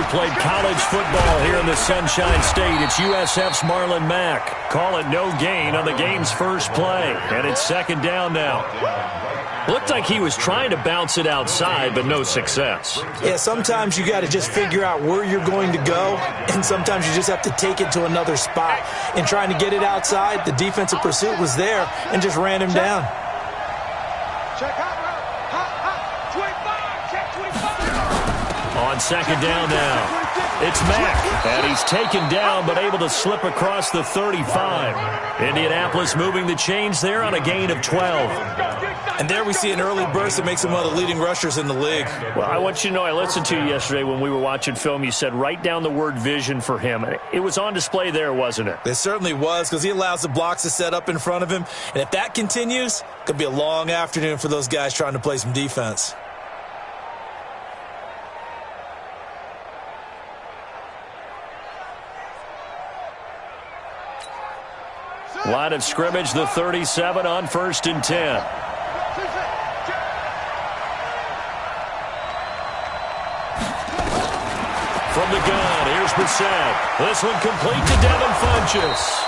played college football here in the Sunshine State. It's USF's Marlon Mack. Call it no gain on the game's first play. And it's second down now. Looked like he was trying to bounce it outside, but no success. Yeah, sometimes you got to just figure out where you're going to go, and sometimes you just have to take it to another spot. In trying to get it outside, the defensive pursuit was there and just ran him down. On second down now. It's Mack, and he's taken down but able to slip across the 35. Indianapolis moving the chains there on a gain of 12. And there we see an early burst that makes him one of the leading rushers in the league. Well, I want you to know I listened to you yesterday when we were watching film. You said write down the word vision for him. It was on display there, wasn't it? It certainly was, because he allows the blocks to set up in front of him. And if that continues, it could be a long afternoon for those guys trying to play some defense. Line of scrimmage, the 37 on 1st and 10. From the gun, here's Brissett. This one complete to Devin Funchess.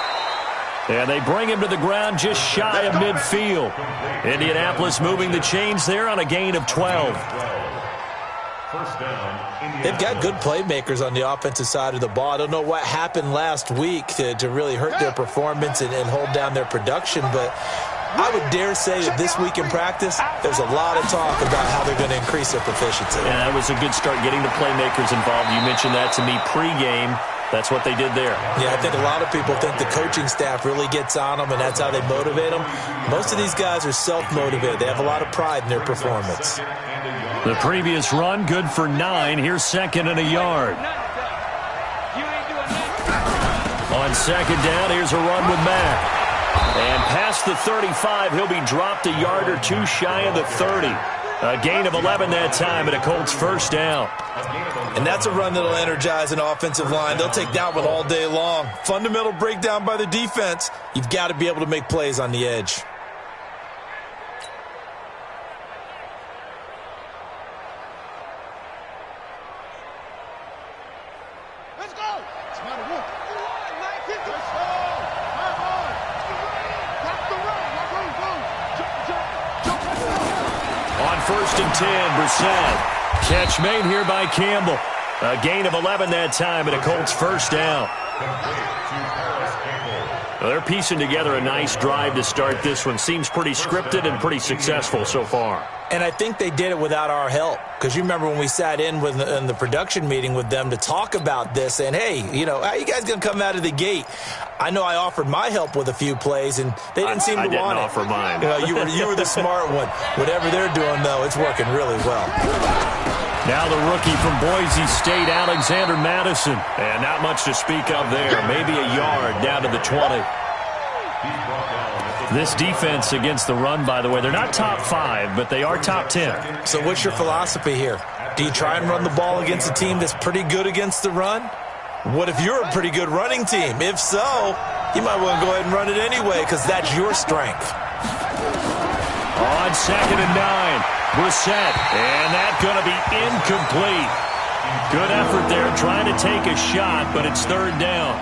And they bring him to the ground just shy of midfield. Indianapolis moving the chains there on a gain of 12. They've got good playmakers on the offensive side of the ball. I don't know what happened last week to really hurt their performance and hold down their production, but I would dare say that this week in practice, there's a lot of talk about how they're going to increase their proficiency. And that was a good start, getting the playmakers involved. You mentioned that to me pregame. That's what they did there. Yeah, I think a lot of people think the coaching staff really gets on them, and that's how they motivate them. Most of these guys are self-motivated. They have a lot of pride in their performance. The previous run, good for 9. Here's second and a yard. On second down, here's a run with Mack. And past the 35, he'll be dropped a yard or two shy of the 30. A gain of 11 that time, and a Colts first down. And that's a run that'll energize an offensive line. They'll take that one all day long. Fundamental breakdown by the defense. You've got to be able to make plays on the edge. On 1st and 10, Brissett. Catch made here by Campbell. A gain of 11 that time, and a Colts first down. Well, they're piecing together a nice drive to start this one. Seems pretty scripted and pretty successful so far. And I think they did it without our help. Because you remember when we sat in the production meeting with them to talk about this, and hey, you know, how are you guys going to come out of the gate? I know I offered my help with a few plays, and they didn't seem to want it. I didn't offer mine. You know, you were the smart one. Whatever they're doing, though, it's working really well. Now the rookie from Boise State, Alexander Madison. And not much to speak of there. Maybe a yard down to the 20. This defense against the run, by the way, they're not top 5, but they are top 10. So what's your philosophy here? Do you try and run the ball against a team that's pretty good against the run? What if you're a pretty good running team? If so, you might want to go ahead and run it anyway, because that's your strength. On second and 9, Brissett, and that's going to be incomplete. Good effort there, trying to take a shot, but it's third down.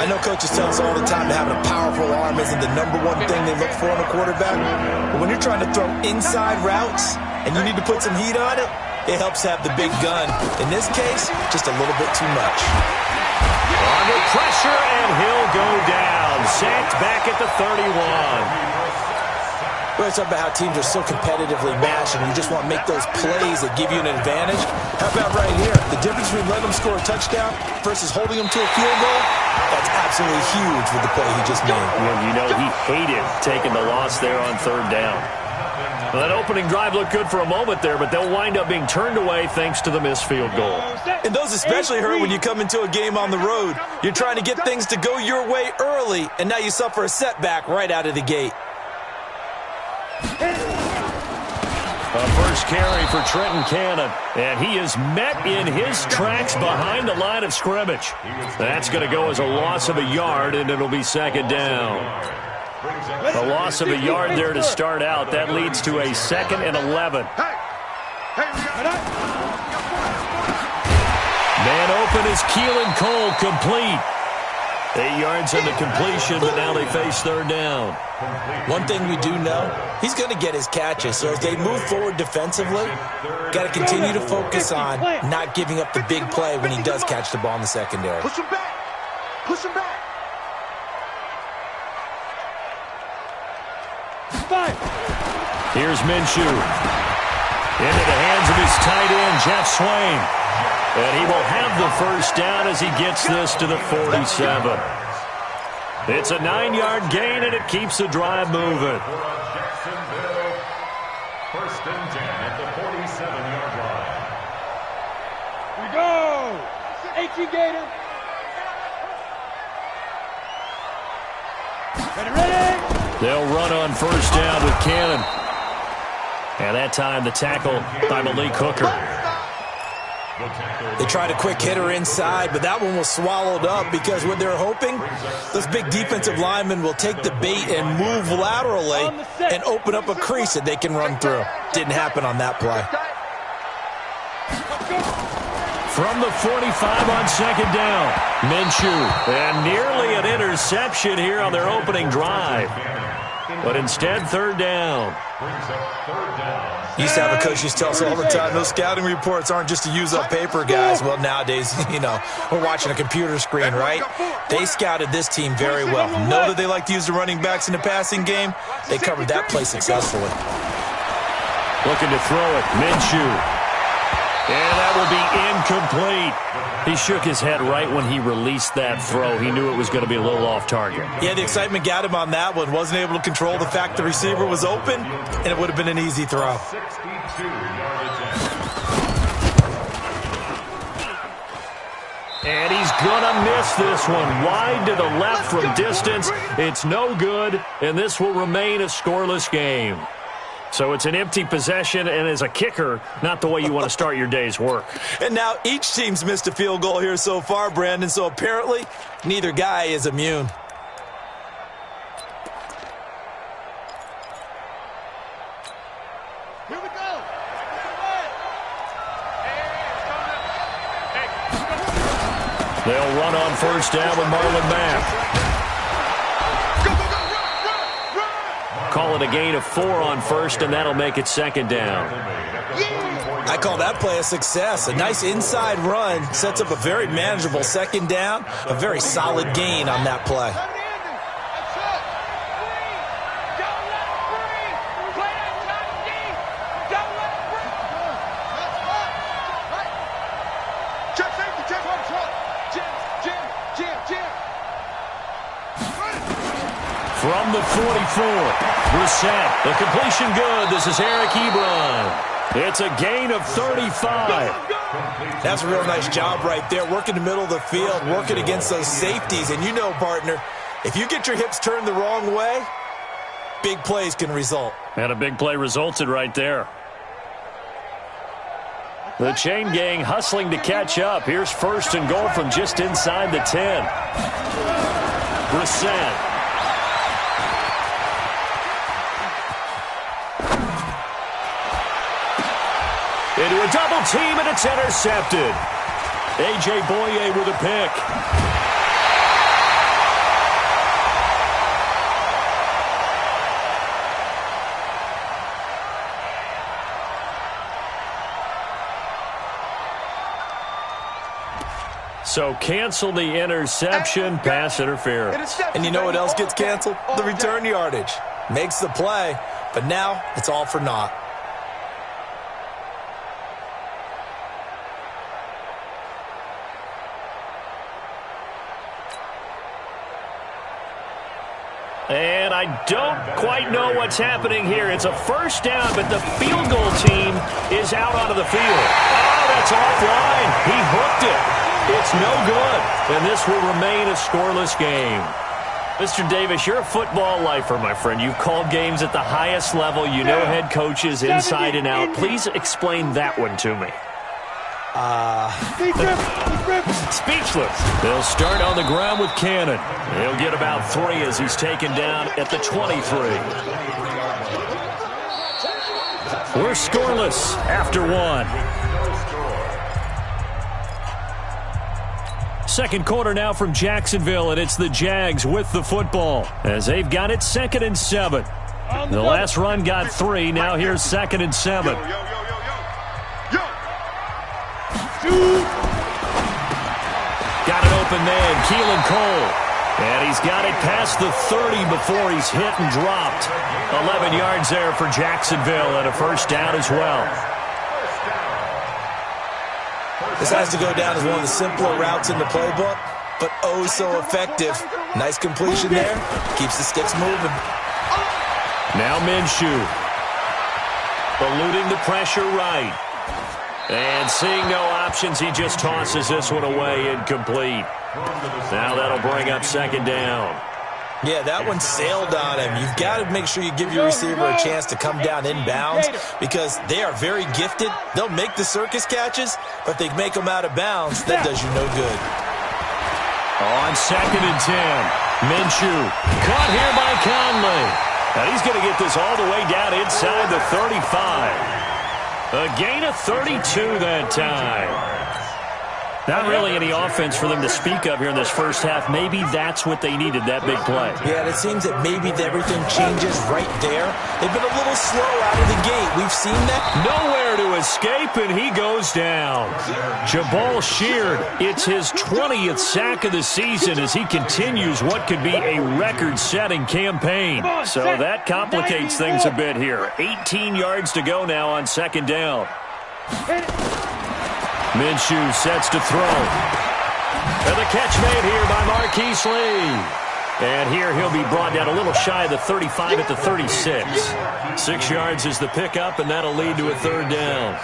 I know coaches tell us all the time that having a powerful arm isn't the number one thing they look for in a quarterback. But when you're trying to throw inside routes and you need to put some heat on it, it helps have the big gun. In this case, just a little bit too much. Under pressure, and he'll go down. Sacked back at the 31. We're talking about how teams are so competitively matched and you just want to make those plays that give you an advantage. How about right here? The difference between letting them score a touchdown versus holding them to a field goal, that's absolutely huge with the play he just made. Well, you know, he hated taking the loss there on third down. Well, that opening drive looked good for a moment there, but they'll wind up being turned away thanks to the missed field goal. And those especially hurt when you come into a game on the road. You're trying to get things to go your way early, and now you suffer a setback right out of the gate. A first carry for Trenton Cannon, and he is met in his tracks behind the line of scrimmage. That's going to go as a loss of a yard, and it'll be second down. A loss of a yard there to start out. That leads to a second and 11. Man open is Keelan Cole, complete. 8 yards on the completion, but now they face third down. One thing we do know, he's going to get his catches. So as they move forward defensively, got to continue to focus on not giving up the big play when he does catch the ball in the secondary. Push him back. Push him back. Here's Minshew. Into the hands of his tight end, Jeff Swain. And he will have the first down as he gets this to the 47. It's a 9-yard gain, and it keeps the drive moving. First and 10 at the 47-yard line. We go. H.E. Gator. Ready. They'll run on first down with Cannon. And that time the tackle by Malik Hooker. They tried a quick hitter inside, but that one was swallowed up because what they're hoping, those big defensive linemen will take the bait and move laterally and open up a crease that they can run through. Didn't happen on that play. From the 45 on second down, Minshew. And nearly an interception here on their opening drive. But instead, third down. Used to have a coach used to tell us all the time, those scouting reports aren't just to use up paper, guys. Well, nowadays, we're watching a computer screen, right? They scouted this team very well. Know that they like to use the running backs in the passing game. They covered that play successfully. Looking to throw it, Minshew. And that will be incomplete. He shook his head right when he released that throw. He knew it was going to be a little off target. Yeah, the excitement got him on that one. Wasn't able to control the fact the receiver was open, and it would have been an easy throw. 62-yard And he's going to miss this one. Wide to the left from distance. It's no good, and this will remain a scoreless game. So it's an empty possession, and as a kicker, not the way you want to start your day's work. And now each team's missed a field goal here so far, Brandon, so apparently neither guy is immune. Here we go. They'll run on first down with Marlon Mack. Call it a gain of 4 on first, and that'll make it second down. I call that play a success. A nice inside run sets up a very manageable second down, a very solid gain on that play. From the 44, Brissett, the completion good. This is Eric Ebron. It's a gain of 35. That's a real nice job right there, working the middle of the field, working against those safeties. And you know, partner, if you get your hips turned the wrong way, big plays can result. And a big play resulted right there. The chain gang hustling to catch up. Here's first and goal from just inside the 10. Brissett. Into a double team, and it's intercepted. A.J. Boye with a pick. So cancel the interception, pass interference. And you know what else gets canceled? The return yardage. Makes the play, but now it's all for naught. And I don't quite know what's happening here. It's a first down, but the field goal team is out onto the field. Oh, that's offline. He hooked it. It's no good. And this will remain a scoreless game. Mr. Davis, you're a football lifer, my friend. You've called games at the highest level. You know head coaches inside and out. Please explain that one to me. Speechless. They'll start on the ground with Cannon. He'll get about 3 as he's taken down at the 23. We're scoreless after 1. second quarter now from Jacksonville, and it's the Jags with the football as they've got it 2nd and 7. The last run got 3. Now here's 2nd and 7. Got it open man, Keelan Cole. And he's got it past the 30 before he's hit and dropped. 11 yards there for Jacksonville and a first down as well. This has to go down as one of the simpler routes in the playbook, but oh so effective. Nice completion there. Keeps the sticks moving. Now Minshew. Eluding the pressure right. And seeing no options, he just tosses this one away incomplete. Now that'll bring up 2nd down. Yeah, that one sailed on him. You've got to make sure you give your receiver a chance to come down inbounds because they are very gifted. They'll make the circus catches, but they make them out of bounds. That does you no good. On 2nd and 10, Minshew caught here by Conley. Now he's going to get this all the way down inside the 35. A gain of 32 that time. Not really any offense for them to speak of here in this first half. Maybe that's what they needed, that big play. Yeah, it seems that maybe everything changes right there. They've been a little slow out of the gate. We've seen that. Nowhere to escape, and he goes down. Jabal Sheard, it's his 20th sack of the season as he continues what could be a record-setting campaign. So that complicates things a bit here. 18 yards to go now on 2nd down. Minshew sets to throw. And the catch made here by Marquise Lee. And here he'll be brought down a little shy of the 35 at the 36. 6 yards is the pickup, and that'll lead to a 3rd down.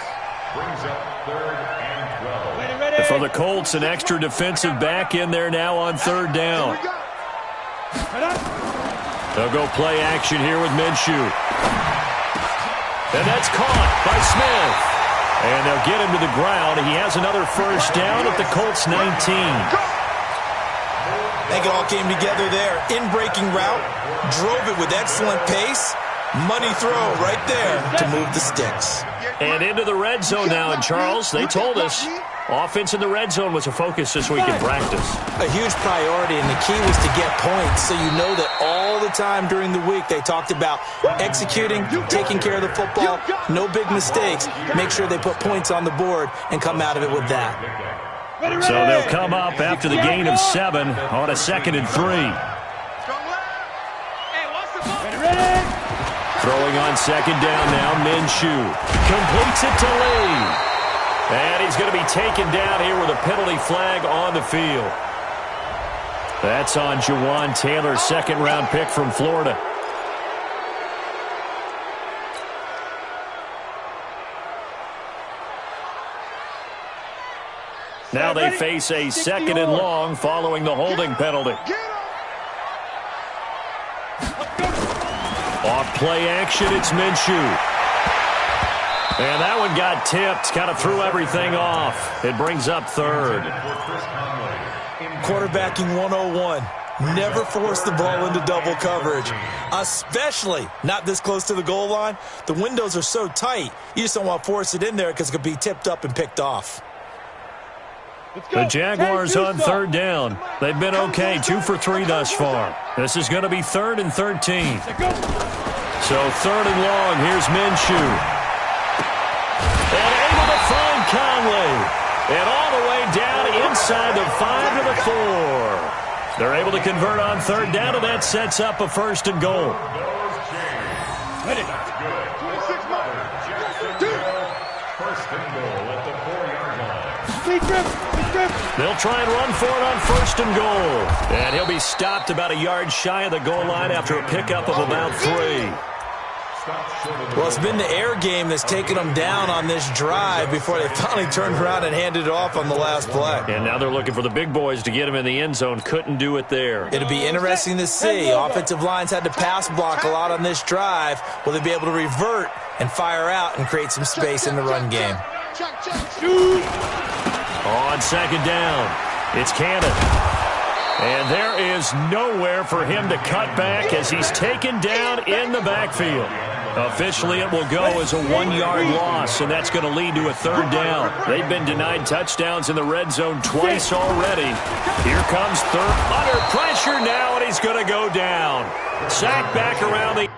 Brings up 3rd and 12. For the Colts, an extra defensive back in there now on 3rd down. They'll go play action here with Minshew. And that's caught by Smith. And they'll get him to the ground. He has another first down at the Colts 19. I think it all came together there. In-breaking route, drove it with excellent pace. Money throw right there to move the sticks. And into the red zone now. And Charles, they told us offense in the red zone was a focus this week in practice. A huge priority, and the key was to get points. So you know that all the time during the week they talked about executing, taking care of the football, no big mistakes. Make sure they put points on the board and come out of it with that. So they'll come up after the gain of 7 on a 2nd and 3. Throwing on 2nd down now, Minshew completes it to Lee. And he's going to be taken down here with a penalty flag on the field. That's on Jawan Taylor, 2nd-round pick from Florida. Now they face a 2nd and long following the holding penalty. Off play action, it's Minshew. And that one got tipped, kind of threw everything off. It brings up 3rd. Quarterbacking 101. Never force the ball into double coverage, especially not this close to the goal line. The windows are so tight, you just don't want to force it in there because it could be tipped up and picked off. The Jaguars on 3rd down. They've been okay, 2 for 3 thus far. This is going to be 3rd and 13. So 3rd and long, here's Minshew. And able to find Conley. And all the way down inside the 5 to the 4. They're able to convert on 3rd down, and that sets up a 1st and goal. First and goal at the 4-yard line. They'll try and run for it on 1st and goal. And he'll be stopped about a yard shy of the goal line after a pickup of about 3. Well, it's been the air game that's taken them down on this drive before they finally turned around and handed it off on the last play. And now they're looking for the big boys to get him in the end zone. Couldn't do it there. It'll be interesting to see. Offensive lines had to pass block a lot on this drive. Will they be able to revert and fire out and create some space in the run game? On 2nd down, it's Cannon. And there is nowhere for him to cut back as he's taken down in the backfield. Officially, it will go as a 1-yard loss, and that's going to lead to a 3rd down. They've been denied touchdowns in the red zone twice already. Here comes 3rd. Under pressure now, and he's going to go down. Sacked back around the...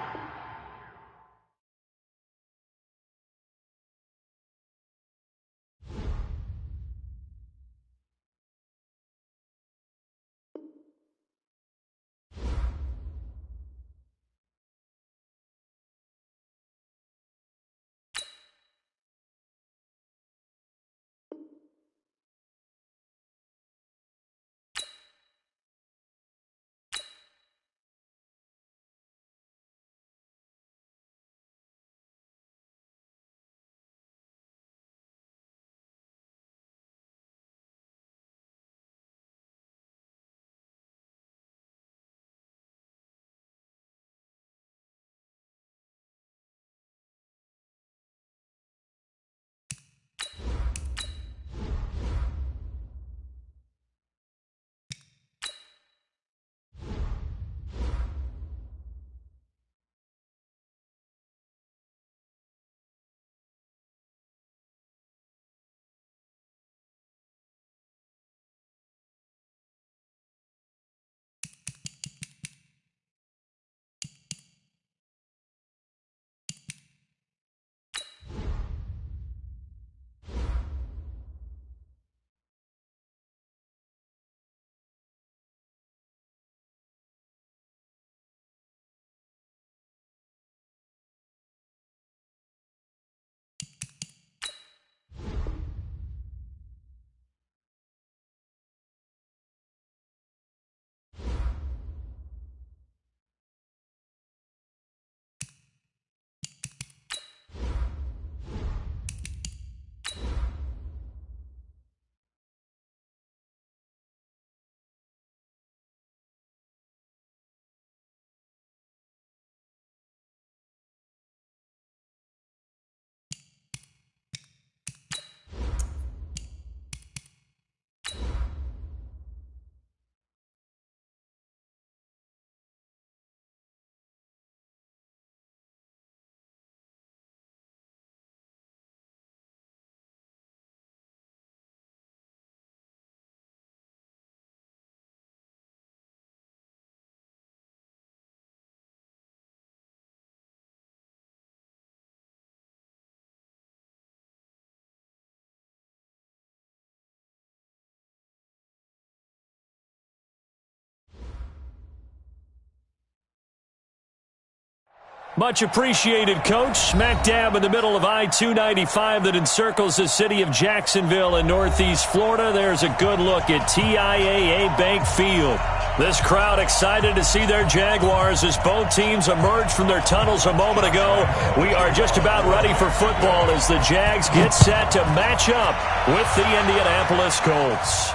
Much appreciated, Coach. Smack dab in the middle of I-295 that encircles the city of Jacksonville in Northeast Florida. There's a good look at TIAA Bank Field. This crowd excited to see their Jaguars as both teams emerged from their tunnels a moment ago. We are just about ready for football as the Jags get set to match up with the Indianapolis Colts.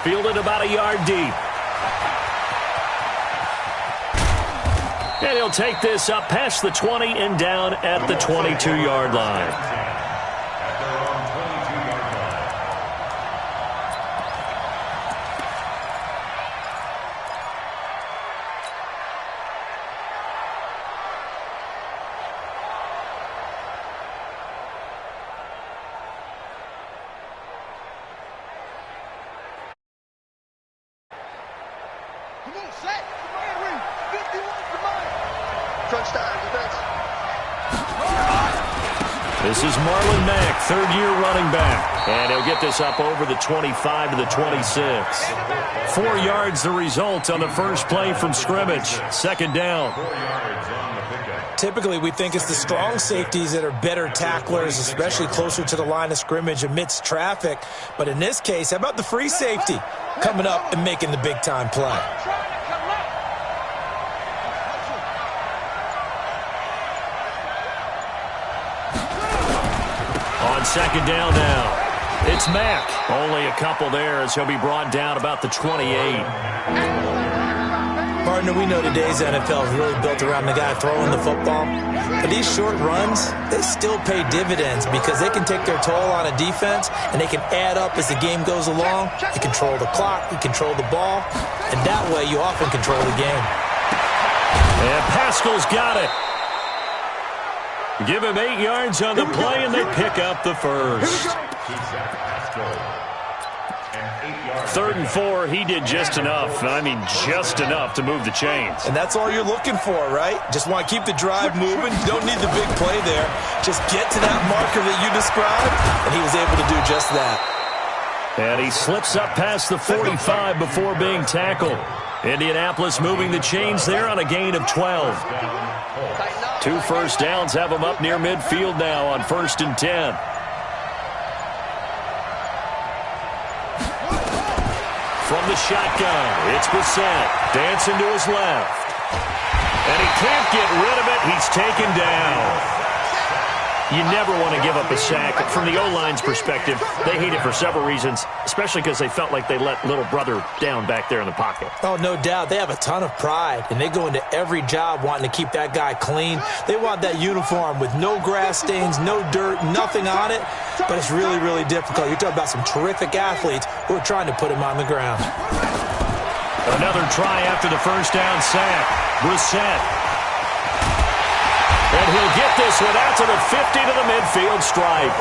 Fielded about a yard deep. And he'll take this up past the 20 and down at the 22-yard line. This is Marlon Mack, third-year running back. And he'll get this up over the 25 to the 26. 4 yards the result on the first play from scrimmage. Second down. Typically, we think it's the strong safeties that are better tacklers, especially closer to the line of scrimmage amidst traffic. But in this case, how about the free safety coming up and making the big-time play? On second down now, it's Mack. Only a couple there as he'll be brought down about the 28. Partner, we know today's NFL is really built around the guy throwing the football. But these short runs, they still pay dividends because they can take their toll on a defense and they can add up as the game goes along. You control the clock, you control the ball, and that way you often control the game. And Pascal's got it. Give him 8 yards on the play, and they pick up the first. 3rd and 4, he did just enough. I mean, just enough to move the chains. And that's all you're looking for, right? Just want to keep the drive moving. You don't need the big play there. Just get to that marker that you described, and he was able to do just that. And he slips up past the 45 before being tackled. Indianapolis moving the chains there on a gain of 12. 2 first downs have them up near midfield now on 1st and 10. From the shotgun, it's Brissett. Dancing to his left. And he can't get rid of it. He's taken down. You never want to give up a sack. From the O-line's perspective, they hate it for several reasons, especially because they felt like they let little brother down back there in the pocket. Oh, no doubt. They have a ton of pride, and they go into every job wanting to keep that guy clean. They want that uniform with no grass stains, no dirt, nothing on it, but it's really, really difficult. You're talking about some terrific athletes who are trying to put him on the ground. Another try after the first down sack. Brissett. And he'll get this one out to the 50 to the midfield stripe.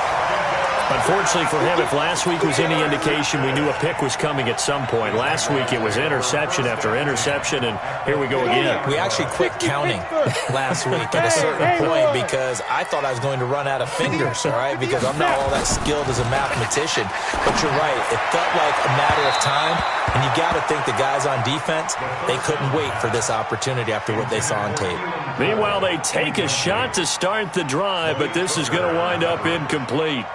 Unfortunately for him, if last week was any indication, we knew a pick was coming at some point. Last week it was interception after interception, and here we go again. We actually quit counting last week at a certain point because I thought I was going to run out of fingers, all right, because I'm not all that skilled as a mathematician. But you're right. It felt like a matter of time, and you got to think the guys on defense, they couldn't wait for this opportunity after what they saw on tape. Meanwhile, they take a shot to start the drive, but this is going to wind up incomplete.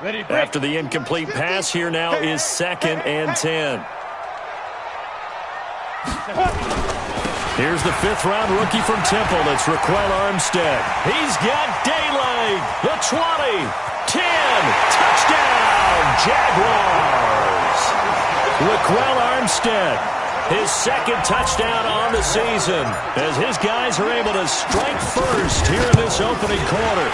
After the incomplete pass, here now is 2nd and 10. Here's the 5th-round rookie from Temple. It's Raquel Armstead. He's got daylight. The 20, 10, touchdown, Jaguars. Raquel Armstead, his 2nd touchdown on the season, as his guys are able to strike first here in this opening quarter.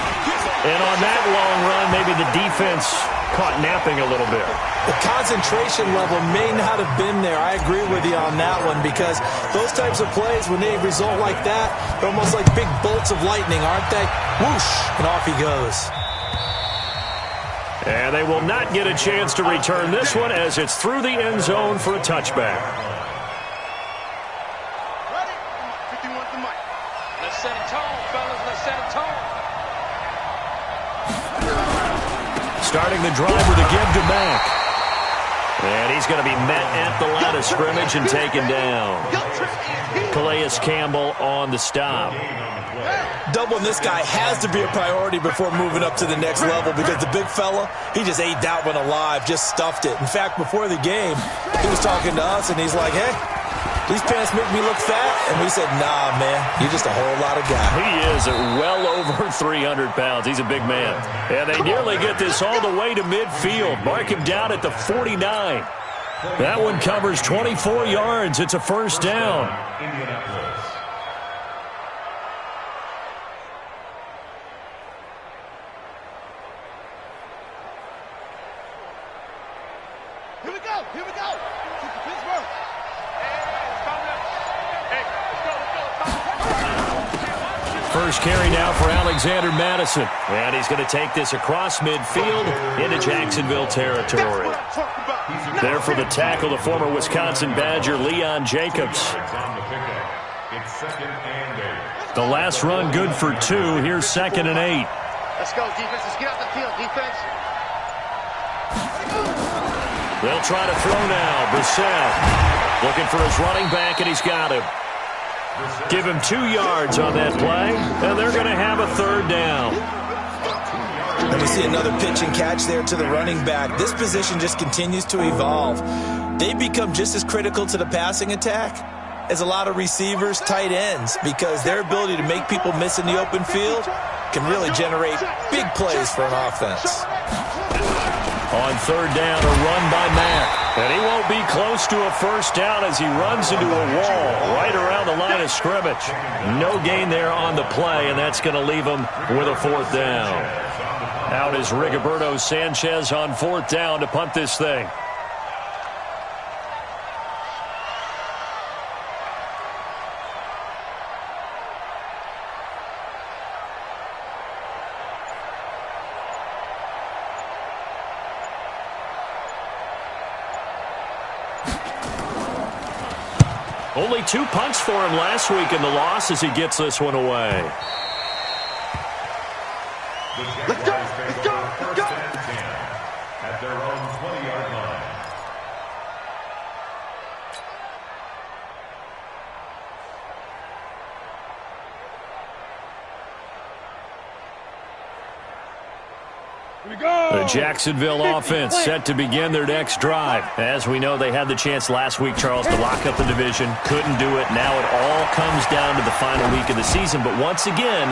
And on that long run, maybe the defense caught napping a little bit. The concentration level may not have been there. I agree with you on that one because those types of plays, when they result like that, they're almost like big bolts of lightning, aren't they? Whoosh, and off he goes. And they will not get a chance to return this one as it's through the end zone for a touchback. Ready? 51 to Mike. Let's set a tone, fellas. Let's set a tone. Starting the drive with a give to Mack. And he's going to be met at the line of scrimmage and taken down. Calais Campbell on the stop. Doubling this guy has to be a priority before moving up to the next level because the big fella, he just ate that one alive, just stuffed it. In fact, before the game, he was talking to us, and he's like, hey, these pants make me look fat. And we said, nah, man, you're just a whole lot of guy. He is well over 300 pounds. He's a big man. And they nearly get this all the way to midfield. Mark him down at the 49. That one covers 24 yards. It's a first down. Here we go. Here we go. Pittsburgh. First carry now for Alexander Madison. And he's going to take this across midfield into Jacksonville territory. There for the tackle, the former Wisconsin Badger, Leon Jacobs. The last run good for 2. Here's 2nd and 8. Let's go, defense. Let's get out the field, defense. They'll try to throw now. Brissett looking for his running back, and he's got him. Give him 2 yards on that play, and they're going to have a 3rd down. And we see another pitch and catch there to the running back. This position just continues to evolve. They become just as critical to the passing attack as a lot of receivers, tight ends, because their ability to make people miss in the open field can really generate big plays for an offense. On 3rd down, a run by Mack. And he won't be close to a first down as he runs into a wall right around the line of scrimmage. No gain there on the play, and that's going to leave him with a 4th down. Out is Rigoberto Sanchez on 4th down to punt this thing. Only 2 punts for him last week in the loss as he gets this one away. Let's go! Let's go! Let's go! At their own 20-yard line. The Jacksonville offense set to begin their next drive. As we know, they had the chance last week, Charles, to lock up the division. Couldn't do it. Now it all comes down to the final week of the season. But once again,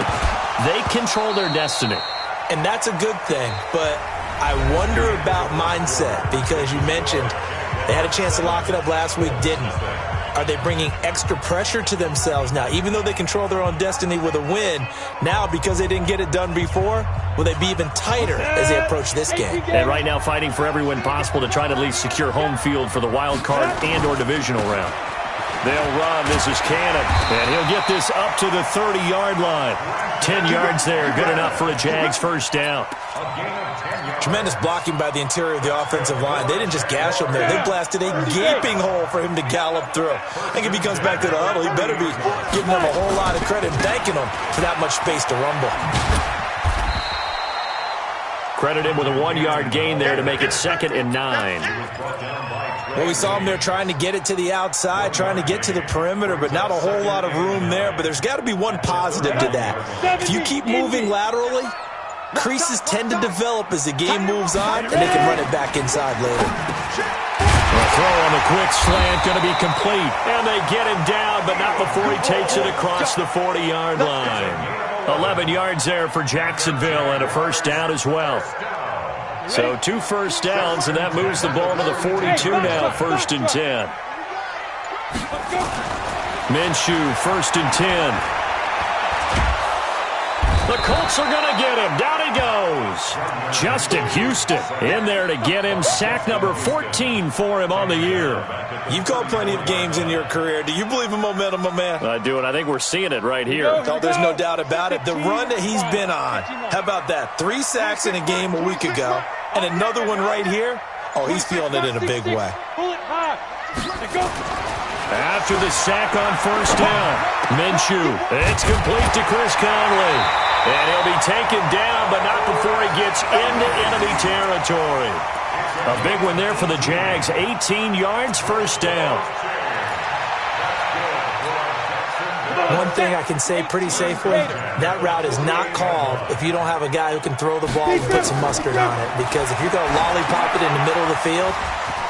they control their destiny. And that's a good thing. But I wonder about mindset because you mentioned they had a chance to lock it up last week, didn't. Are they bringing extra pressure to themselves now? Even though they control their own destiny with a win, now because they didn't get it done before, will they be even tighter as they approach this game? And right now fighting for every win possible to try to at least secure home field for the wild card and or divisional round. They'll run. This is Cannon. And he'll get this up to the 30-yard line. 10 yards there. Good enough for a Jags first down. Tremendous blocking by the interior of the offensive line. They didn't just gash him there. They blasted a gaping hole for him to gallop through. I think if he comes back to the huddle, he better be giving them a whole lot of credit and thanking them for that much space to rumble. Credit him with a 1-yard gain there to make it 2nd and 9. Well, we saw him there trying to get it to the outside, trying to get to the perimeter, but not a whole lot of room there. But there's got to be one positive to that. If you keep moving laterally, creases tend to develop as the game moves on, and they can run it back inside later. A throw on the quick slant going to be complete. And they get him down, but not before he takes it across the 40-yard line. 11 yards there for Jacksonville and a first down as well. So 2 first downs, and that moves the ball to the 42 now, 1st and 10. Minshew, 1st and 10. The Colts are going to get him. Down he goes. Justin Houston in there to get him. Sack number 14 for him on the year. You've called plenty of games in your career. Do you believe in momentum, my man? I do, and I think we're seeing it right here. Oh, there's no doubt about it. The run that he's been on, how about that? 3 sacks in a game a week ago, and another one right here. Oh, he's feeling it in a big way. After the sack on first down, Minshew, it's complete to Chris Conley. And he'll be taken down, but not before he gets into enemy territory. A big one there for the Jags. 18 yards, first down. One thing I can say pretty safely, that route is not called if you don't have a guy who can throw the ball and put some mustard on it. Because if you're going to lollipop it in the middle of the field,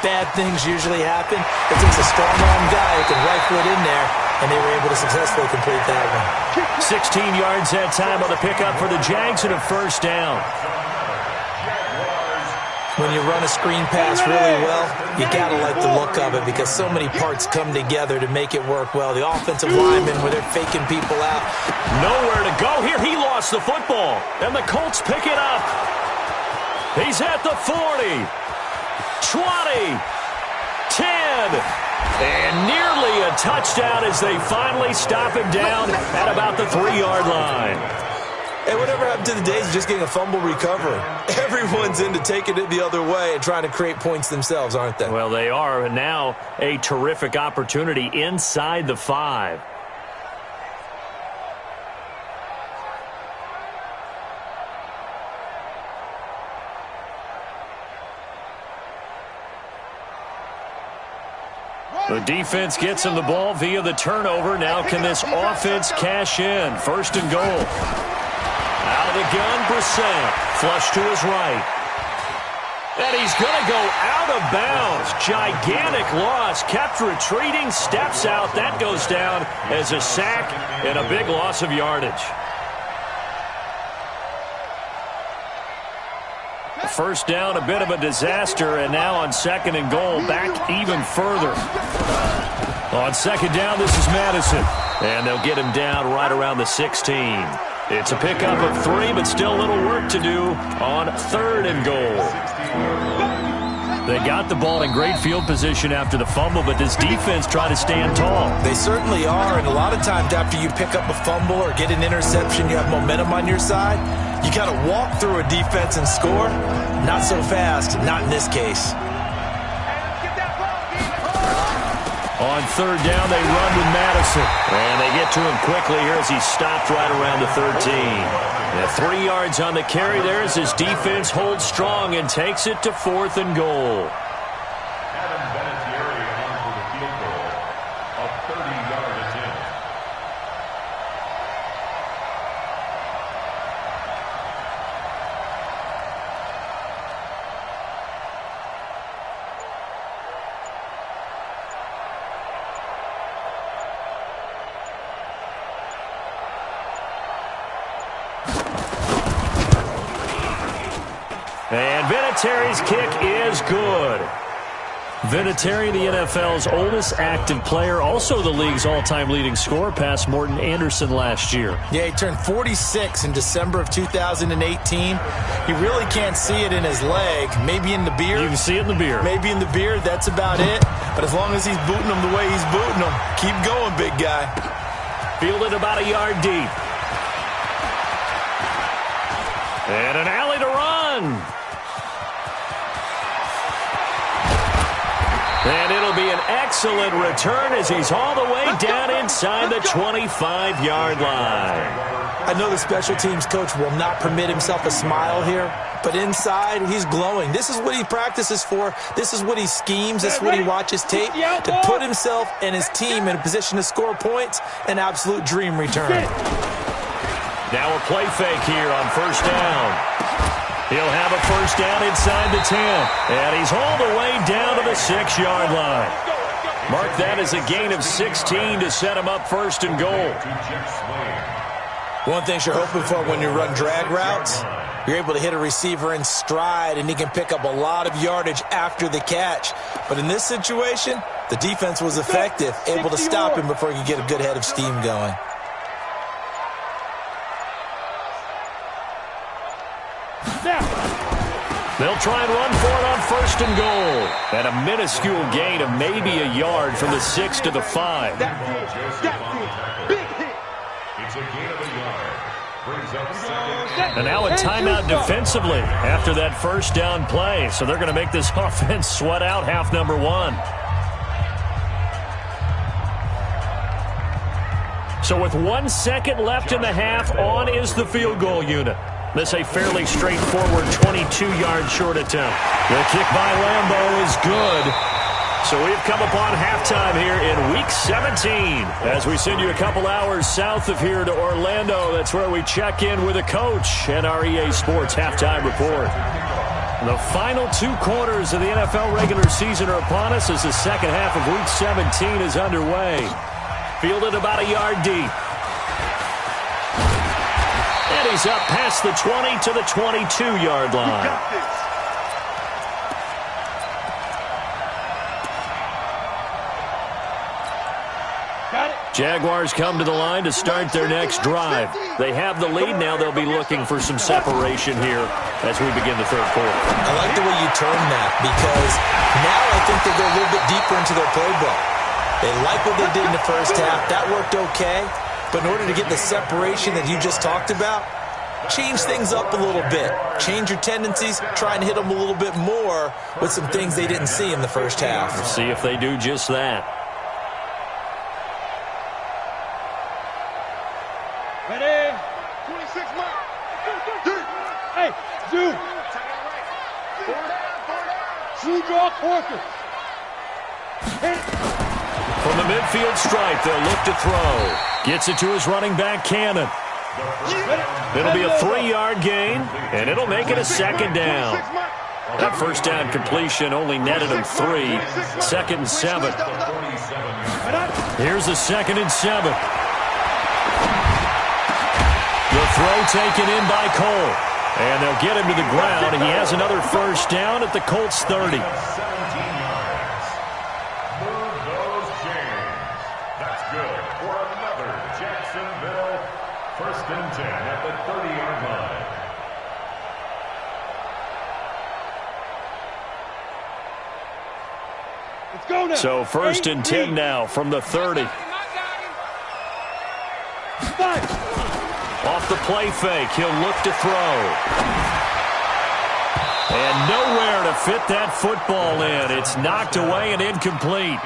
bad things usually happen. It takes a strong-arm guy who can rifle it in there, and they were able to successfully complete that one. 16 yards that time on the pickup for the Jags and a first down. When you run a screen pass really well, you got to like the look of it because so many parts come together to make it work well. The offensive linemen, where they're faking people out. Nowhere to go here. He lost the football, and the Colts pick it up. He's at the 40, 20, 10, and nearly a touchdown as they finally stop him down at about the 3-yard line. Hey, whatever happened to the days of just getting a fumble recovery? Everyone's into taking it the other way and trying to create points themselves, aren't they? Well, they are, and now a terrific opportunity inside the 5. The defense gets him the ball via the turnover. Now can this offense cash in? 1st and goal. Out of the gun, Brissett. Flush to his right. And he's going to go out of bounds. Gigantic loss. Kept retreating. Steps out. That goes down as a sack and a big loss of yardage. First down, a bit of a disaster, and now on 2nd and goal, back even further. On 2nd down, this is Madison, and they'll get him down right around the 16. It's a pickup of 3, but still a little work to do on 3rd and goal. They got the ball in great field position after the fumble, but this defense trying to stand tall. They certainly are, and a lot of times after you pick up a fumble or get an interception, you have momentum on your side. You kind of walk through a defense and score. Not so fast, not in this case. On third down, they run with Madison. And they get to him quickly here as he stopped right around the 13. And 3 yards on the carry there as his defense holds strong and takes it to 4th and goal. And Vinatieri's kick is good. Vinatieri, the NFL's oldest active player, also the league's all-time leading scorer, past Morton Anderson last year. Yeah, he turned 46 in December of 2018. He really can't see it in his leg. Maybe in the beard. You can see it in the beard. Maybe in the beard. That's about it. But as long as he's booting him the way he's booting him, keep going, big guy. Fielded about a yard deep. And an alley to run. And it'll be an excellent return as he's all the way down inside the 25-yard line. I know the special teams coach will not permit himself a smile here, but inside, he's glowing. This is what he practices for. This is what he schemes. This is what he watches tape to put himself and his team in a position to score points. An absolute dream return. Now a play fake here on first down. He'll have a first down inside the 10. And he's all the way down to the 6-yard line. Mark that as a gain of 16 to set him up 1st and goal. One thing you're hoping for when you run drag routes, you're able to hit a receiver in stride, and he can pick up a lot of yardage after the catch. But in this situation, the defense was effective, able to stop him before he could get a good head of steam going. They'll try and run for it on 1st and goal. And a minuscule gain of maybe a yard from the 6 to the 5. It's a gain of a yard. Brings up 2nd. And now a timeout defensively after that first down play. So they're going to make this offense sweat out half number 1. So with 1 second left in the half, on is the field goal unit. This a fairly straightforward 22-yard short attempt. The kick by Lambeau is good. So we've come upon halftime here in Week 17. As we send you a couple hours south of here to Orlando, that's where we check in with a coach and our EA Sports halftime report. The final 2 quarters of the NFL regular season are upon us as the second half of Week 17 is underway. Fielded about a yard deep. And he's up past the 20 to the 22-yard line. Jaguars come to the line to start their next drive. They have the lead. Now they'll be looking for some separation here as we begin the 3rd quarter. I like the way you turn that, because now I think they go a little bit deeper into their playbook. They like what they did in the first half. That worked okay. But in order to get the separation that you just talked about, change things up a little bit. Change your tendencies. Try and hit them a little bit more with some things they didn't see in the first half. We'll see if they do just that. Ready? 26 miles. Hey, Zoo. Zoo draw quarter. From the midfield stripe, they'll look to throw. Gets it to his running back, Cannon. It'll be a 3-yard gain, and it'll make it a 2nd down. That first down completion only netted him 3. 2nd and 7. Here's a 2nd and 7. The throw taken in by Cole. And they'll get him to the ground, and he has another first down at the Colts 30. First and 10 at the 30-yard line. Let's go now. So 1st and 10 now from the 30. Off the play fake, he'll look to throw. And nowhere to fit that football in. It's knocked away and incomplete.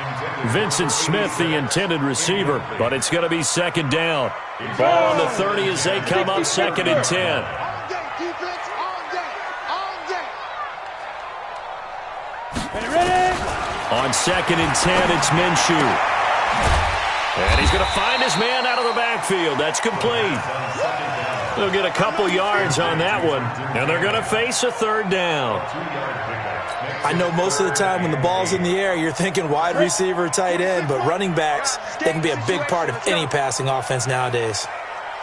Vincent Smith, the intended receiver, but it's going to be second down. Ball on the 30 as they come up second and 10. On second and 10, it's Minshew. And he's going to find his man out of the backfield. That's complete. They'll get a couple yards on that one, and they're going to face a third down. I know most of the time when the ball's in the air, you're thinking wide receiver, tight end, but running backs, they can be a big part of any passing offense nowadays.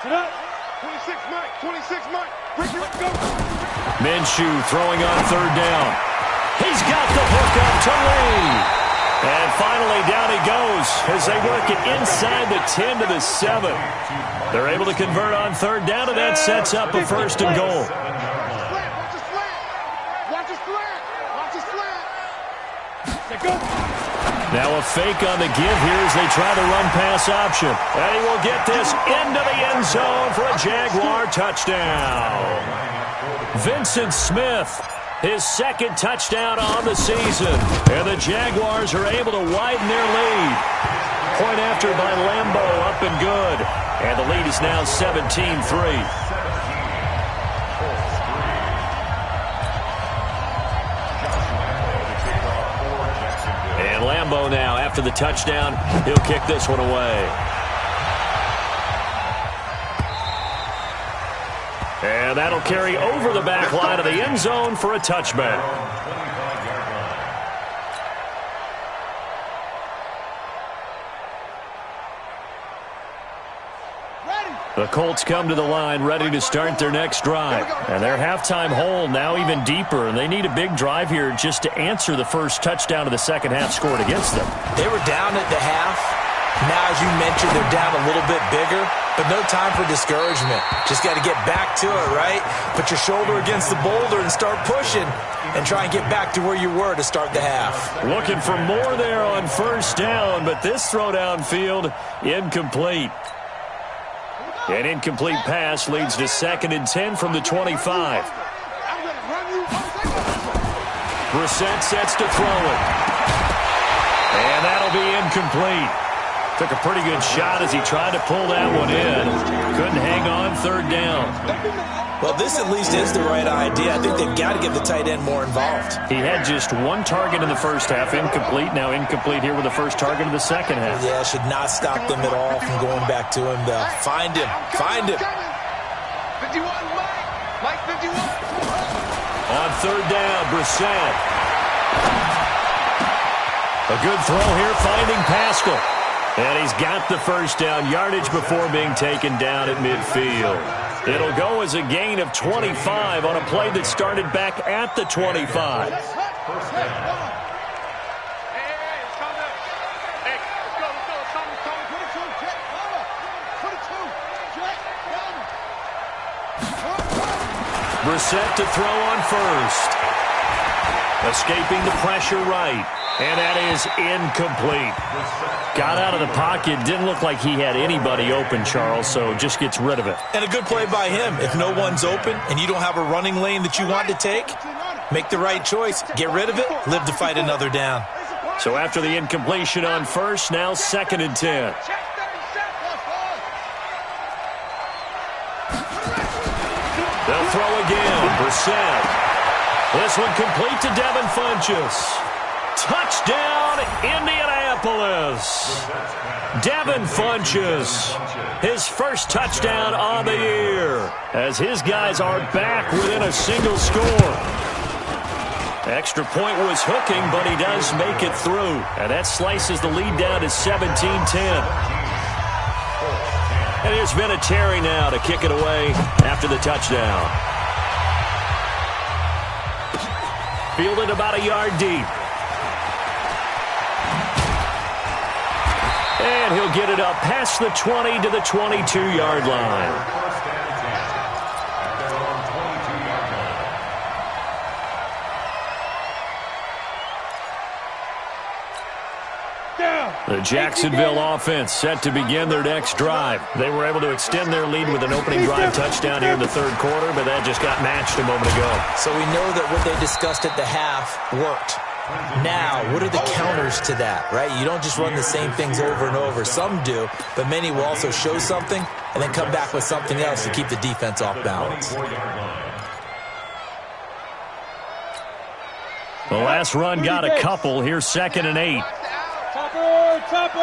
26 Mike. Minshew throwing on third down. He's got the hook up to Lee. And finally, down he goes as they work it inside the 10 to the 7. They're able to convert on third down, and that sets up a first and goal. Now a fake on the give here as they try the run-pass option. And he will get this into the end zone for a Jaguar touchdown. Vincent Smith, his second touchdown on the season. And the Jaguars are able to widen their lead. Point after by Lambo, up and good. And the lead is now 17-3. And Lambo now, after the touchdown, he'll kick this one away. And that'll carry over the back line of the end zone for a touchback. The Colts come to the line ready to start their next drive. And their halftime hole now even deeper. And they need a big drive here just to answer the first touchdown of the second half scored against them. They were down at the half. Now, as you mentioned, they're down a little bit bigger. But no time for discouragement. Just got to get back to it, right? Put your shoulder against the boulder and start pushing. And try and get back to where you were to start the half. Looking for more there on first down. But this throw downfield, incomplete. An incomplete pass leads to second and 10 from the 25. Brissett sets to throw it. And that'll be incomplete. Took a pretty good shot as he tried to pull that one in. Couldn't hang on third down. Well, this at least is the right idea. I think they've got to get the tight end more involved. He had just one target in the first half, incomplete. Now incomplete here with the first target of the second half. Yeah, should not stop them at all from going back to him. Find him. Find him. 51, Mike 51. On third down, Brissett. A good throw here, finding Pascal. And he's got the first down, yardage before being taken down at midfield. It'll go as a gain of 25 on a play that started back at the 25. Brissett to throw on first. Escaping the pressure right. And that is incomplete. Got out of the pocket. Didn't look like he had anybody open, Charles, so just gets rid of it. And a good play by him. If no one's open and you don't have a running lane that you want to take, make the right choice. Get rid of it. Live to fight another down. So after the incompletion on first, now second and 10. They'll throw again. Brissett. This one complete to Devin Funchess. Touchdown, Indianapolis. Devin Funchess, his first touchdown on the year, as his guys are back within a single score. Extra point was hooking, but he does make it through, and that slices the lead down to 17-10. And here's Vinatieri now to kick it away after the touchdown. Fielded about a yard deep. And he'll get it up past the 20 to the 22-yard line. Down. The Jacksonville offense set to begin their next drive. They were able to extend their lead with an opening drive touchdown here in the third quarter, but that just got matched a moment ago. So we know that what they discussed at the half worked. Now, what are the counters to that, right? You don't just run the same things over and over. Some do, but many will also show something and then come back with something else to keep the defense off balance. The last run got a couple. Here's 2nd and 8. Topper!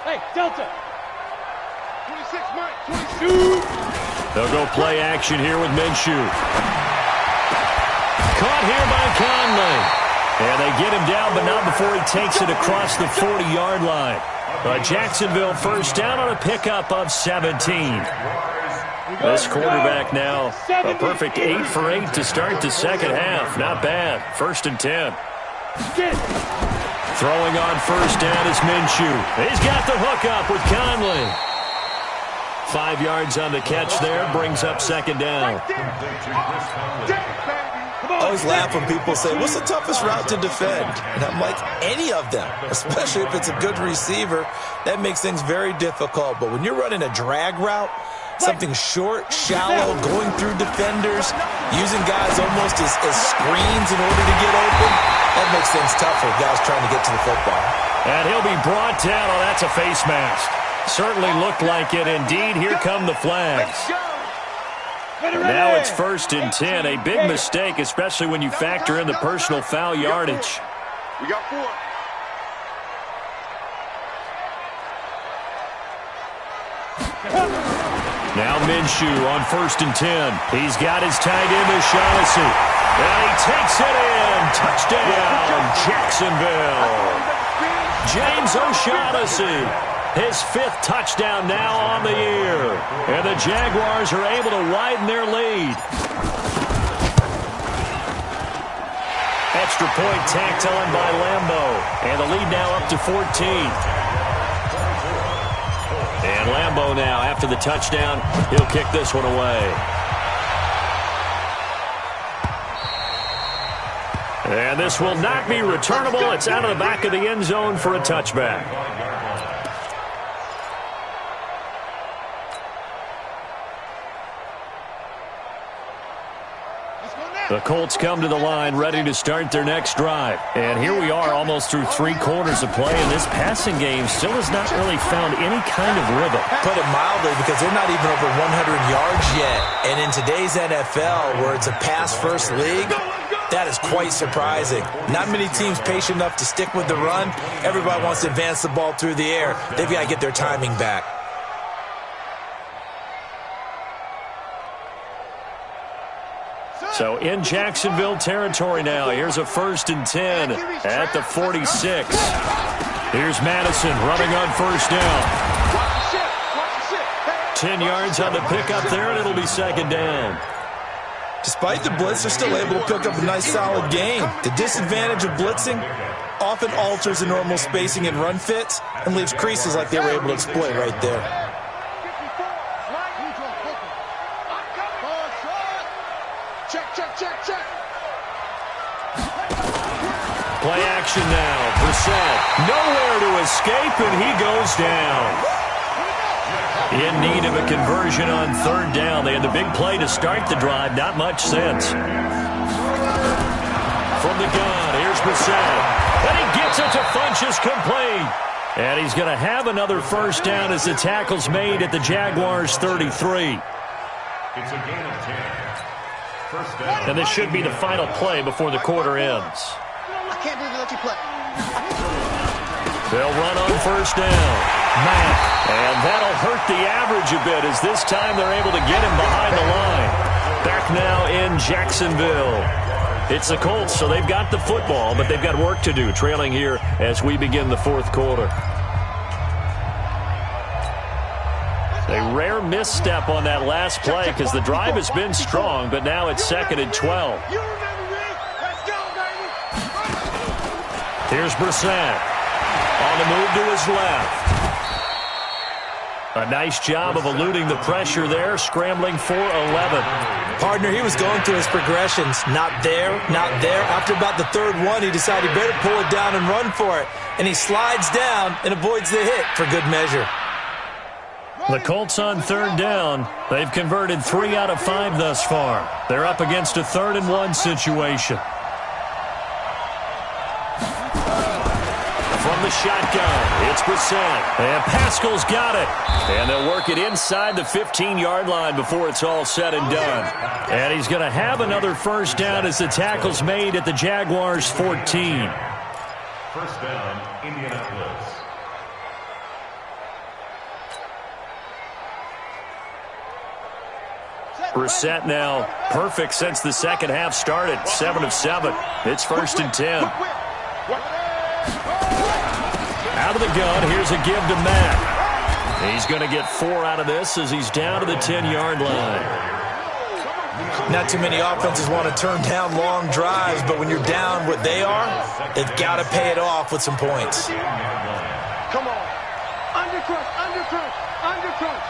Hey, Delta! 26, Mike, 22! They'll go play action here with Minshew. Caught here by Conley. And they get him down, but not before he takes it across the 40-yard line. Jacksonville first down on a pickup of 17. This quarterback now a perfect 8 for 8 to start the second half. Not bad. 1st and 10. Throwing on first down is Minshew. He's got the hook up with Conley. 5 yards on the catch there. Brings up 2nd down. I always laugh when people say, what's the toughest route to defend? And I'm like, any of them, especially if it's a good receiver. That makes things very difficult. But when you're running a drag route, something short, shallow, going through defenders, using guys almost as screens in order to get open, that makes things tough for guys trying to get to the football. And he'll be brought down. Oh, that's a face mask. Certainly looked like it. Indeed, here come the flags. Now it's 1st and 10. A big mistake, especially when you factor in the personal foul yardage. We got 4. Now Minshew on 1st and 10. He's got his tight end, O'Shaughnessy. And he takes it in. Touchdown, Jacksonville. James O'Shaughnessy. His 5th touchdown now on the year. And the Jaguars are able to widen their lead. Extra point tacked on by Lambeau. And the lead now up to 14. And Lambeau now, after the touchdown, he'll kick this one away. And this will not be returnable. It's out of the back of the end zone for a touchback. The Colts come to the line ready to start their next drive. And here we are almost through 3 quarters of play, and this passing game still has not really found any kind of rhythm. Put it mildly, because they're not even over 100 yards yet. And in today's NFL, where it's a pass-first league, that is quite surprising. Not many teams patient enough to stick with the run. Everybody wants to advance the ball through the air. They've got to get their timing back. So in Jacksonville territory now. Here's a 1st and 10 at the 46. Here's Madison running on 1st down. 10 yards on the pickup there, and it'll be 2nd down. Despite the blitz, they're still able to pick up a nice, solid game. The disadvantage of blitzing often alters the normal spacing and run fits and leaves creases like they were able to exploit right there. Play action now. Brissett nowhere to escape, and he goes down. In need of a conversion on 3rd down. They had the big play to start the drive. Not much sense. From the gun, here's Brissett. And he gets it to Funchess, complete. And he's going to have another 1st down as the tackle's made at the Jaguars' 33. It's a gain of 10. First down. And this should be the final play before the quarter ends. I can't believe they let you play. They'll run on 1st down. Matt. And that'll hurt the average a bit, as this time they're able to get him behind the line. Back now in Jacksonville. It's the Colts, so they've got the football, but they've got work to do, trailing here as we begin the 4th quarter. A rare misstep on that last play because the drive has been strong, but now it's 2nd and 12. Here's Brissett on the move to his left. A nice job of eluding the pressure there, scrambling for 11. Partner, he was going through his progressions. Not there, not there. After about the third one, he decided he better pull it down and run for it. And he slides down and avoids the hit for good measure. The Colts on third down. They've converted 3 out of 5 thus far. They're up against a 3rd and 1 situation. From the shotgun, it's Brissett. And Pascal's got it. And they'll work it inside the 15-yard line before it's all said and done. And he's going to have another first down as the tackle's made at the Jaguars' 14. First down, Indianapolis. Brissett now perfect since the second half started. 7 of 7. It's 1st and 10. Out of the gun, here's a give to Mack. He's going to get 4 out of this as he's down to the 10-yard line. Not too many offenses want to turn down long drives, but when you're down what they are, they've got to pay it off with some points. Come on. Under crunch, under crunch, under crunch.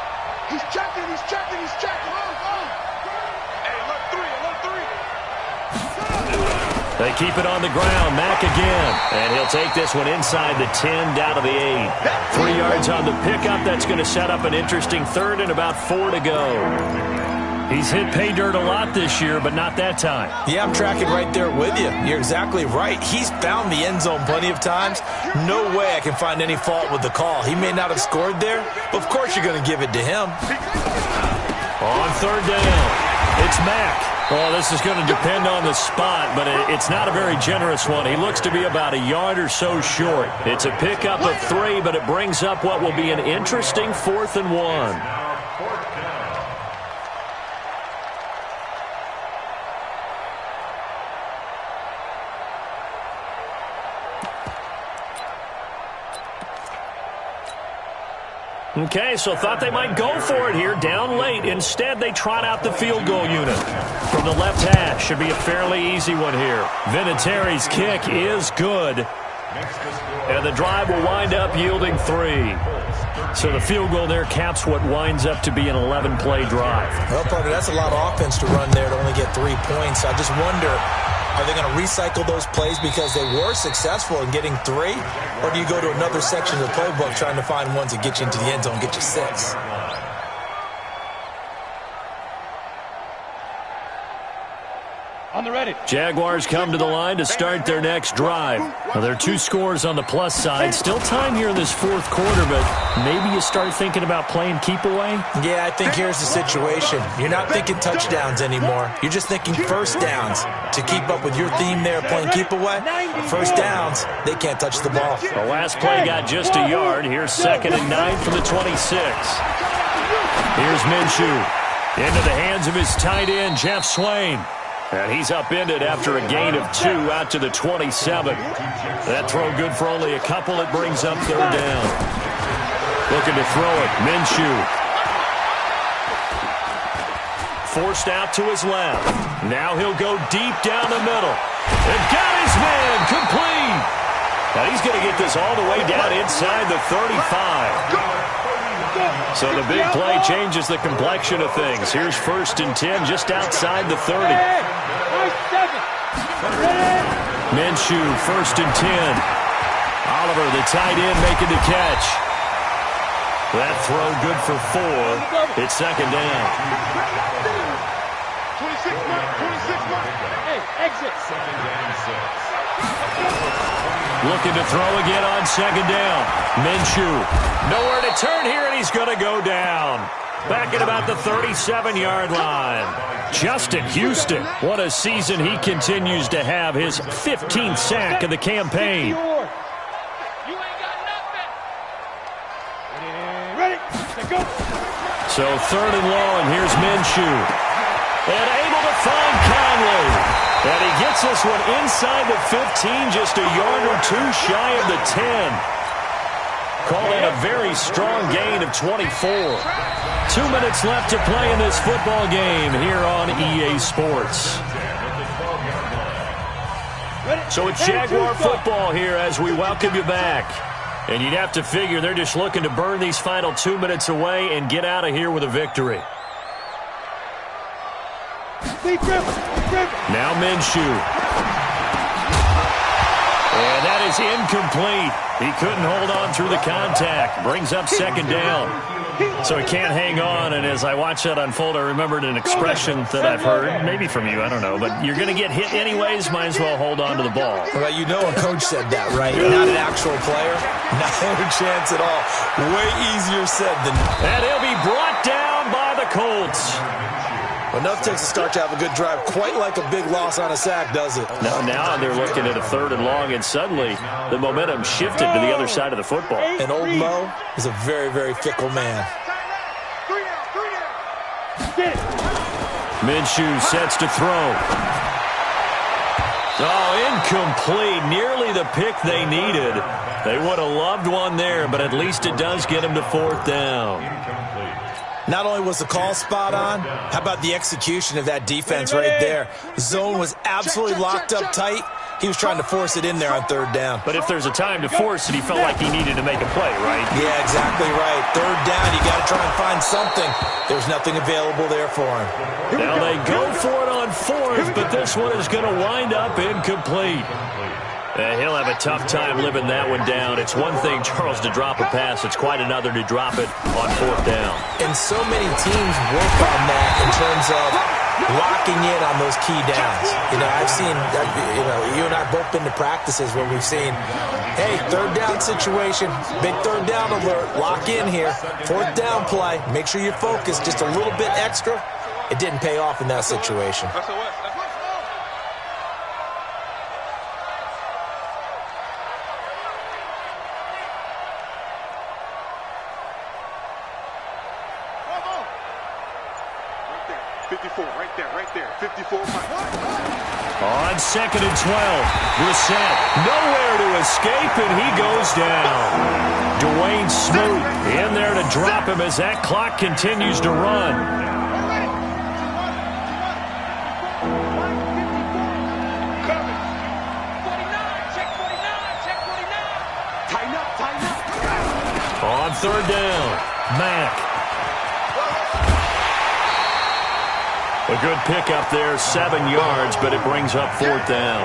He's checking, he's checking, he's checking. Hey, look 3. They keep it on the ground. Mack again. And he'll take this one inside the 10, down to the 8. 3 yards on the pickup. That's going to set up an interesting 3rd and about 4 to go. He's hit pay dirt a lot this year, but not that time. Yeah, I'm tracking right there with you. You're exactly right. He's found the end zone plenty of times. No way I can find any fault with the call. He may not have scored there, but of course you're going to give it to him. On 3rd down, it's Mack. Well, this is going to depend on the spot, but it's not a very generous one. He looks to be about a yard or so short. It's a pickup of 3, but it brings up what will be an interesting 4th and 1. Okay, so thought they might go for it here, down late. Instead, they trot out the field goal unit. From the left hash, should be a fairly easy one here. Vinatieri's kick is good. And the drive will wind up yielding 3. So the field goal there caps what winds up to be an 11-play drive. Well, partner, that's a lot of offense to run there to only get 3 points. I just wonder, are they going to recycle those plays because they were successful in getting 3? Or do you go to another section of the playbook trying to find ones that get you into the end zone and get you 6? On the ready. Jaguars come to the line to start their next drive. Well, there are 2 scores on the plus side. Still time here in this 4th quarter, but maybe you start thinking about playing keep away? Yeah, I think here's the situation. You're not thinking touchdowns anymore. You're just thinking first downs. To keep up with your theme there, playing keep away, first downs, they can't touch the ball. The last play got just a yard. Here's 2nd and 9 from the 26. Here's Minshew. Into the hands of his tight end, Jeff Swain. And he's upended after a gain of 2 out to the 27. That throw good for only a couple. It brings up 3rd down. Looking to throw it. Minshew. Forced out to his left. Now he'll go deep down the middle. And got his man complete. Now he's going to get this all the way down inside the 35. So the big play changes the complexion of things. Here's 1st and 10 just outside the 30. Minshew, 1st and 10. Oliver, the tight end, making the catch. That throw good for 4. It's 2nd down. 26 mark. Hey, exit. Looking to throw again on 2nd down. Minshew. Nowhere to turn here, and he's going to go down. Back at about the 37-yard line. Justin Houston, what a season he continues to have. His 15th sack of the campaign. You ain't got nothing. Ready? Go. So 3rd and long, here's Minshew. And able to find Conley. And he gets this one inside the 15, just a yard or 2 shy of the 10. Calling a very strong gain of 24. 2 minutes left to play in this football game here on EA Sports. So it's Jaguar football here as we welcome you back. And you'd have to figure they're just looking to burn these final 2 minutes away and get out of here with a victory. Now Minshew. And that is incomplete. He couldn't hold on through the contact. Brings up second down. So he can't hang on, and as I watch that unfold, I remembered an expression that I've heard, maybe from you, I don't know, but you're going to get hit anyways, might as well hold on to the ball. Well, you know a coach said that, right? You're not an actual player. Not a chance at all. Way easier said than... And he'll be brought down by the Colts. Enough takes to start to have a good drive. Quite like a big loss on a sack, does it? Now they're looking at a 3rd and long, and suddenly the momentum shifted to the other side of the football. And old Mo is a very, very fickle man. Minshew sets to throw. Oh, incomplete. Nearly the pick they needed. They would have loved one there, but at least it does get them to 4th down. Not only was the call spot on, how about the execution of that defense right there? Zone was absolutely locked up tight. He was trying to force it in there on 3rd down. But if there's a time to force it, he felt like he needed to make a play, right? Yeah, exactly right. 3rd down, you got to try and find something. There's nothing available there for him. Now they go for it on 4th, but this one is going to wind up incomplete. He'll have a tough time living that one down. It's one thing, Charles, to drop a pass. It's quite another to drop it on 4th down. And so many teams work on that in terms of locking in on those key downs. You know, I've seen, you and I both been to practices where we've seen, hey, 3rd down situation, big 3rd down alert, lock in here, 4th down play, make sure you're focused just a little bit extra. It didn't pay off in that situation. On 2nd and 12, Brissett nowhere to escape, and he goes down. Dwayne Smoot in there to drop him as that clock continues to run. On 3rd down, Mack. A good pickup there, 7 yards, but it brings up 4th down.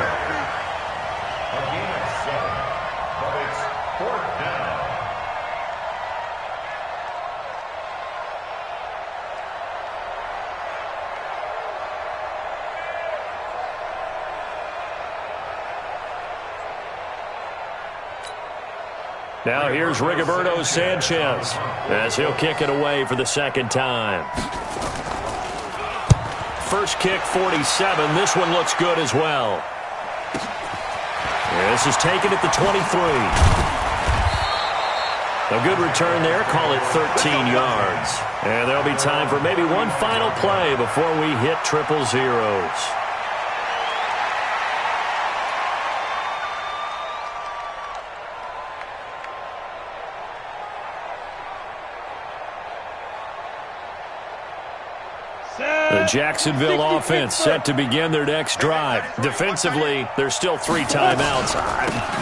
A gain of 7, but it's 4th down. Now here's Rigoberto Sanchez as he'll kick it away for the 2nd time. First kick, 47. This one looks good as well. This is taken at the 23. A good return there. Call it 13 yards. And there'll be time for maybe one final play before we hit 000. The Jacksonville offense set to begin their next drive. Defensively, there's still 3 timeouts.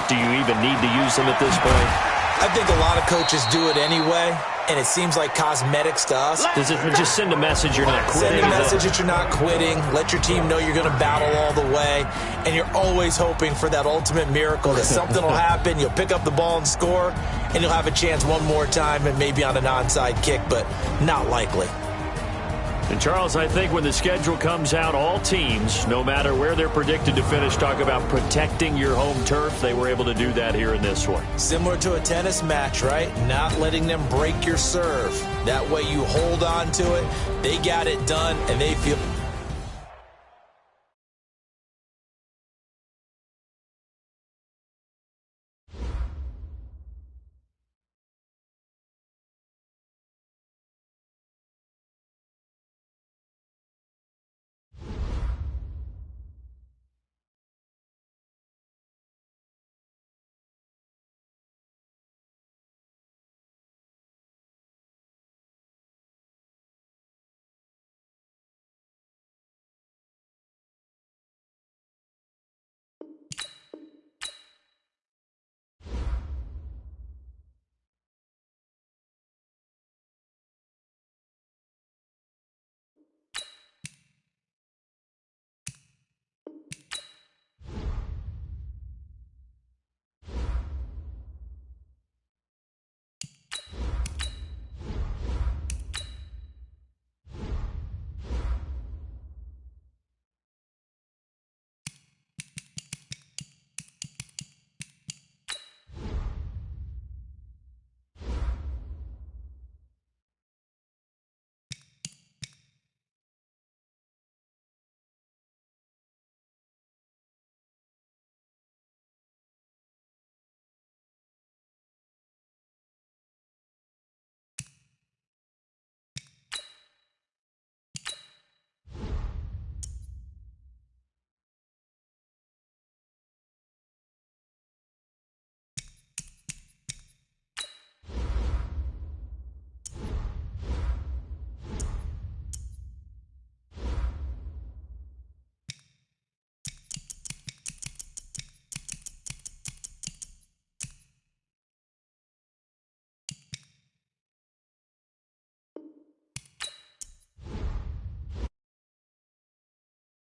Do you even need to use them at this point? I think a lot of coaches do it anyway, and it seems like cosmetics to us. Does it just send a message you're not quitting? Send a message that you're not quitting. Let your team know you're going to battle all the way, and you're always hoping for that ultimate miracle that something will happen, you'll pick up the ball and score, and you'll have a chance one more time and maybe on an onside kick, but not likely. And, Charles, I think when the schedule comes out, all teams, no matter where they're predicted to finish, talk about protecting your home turf. They were able to do that here in this one. Similar to a tennis match, right? Not letting them break your serve. That way you hold on to it. They got it done, and they feel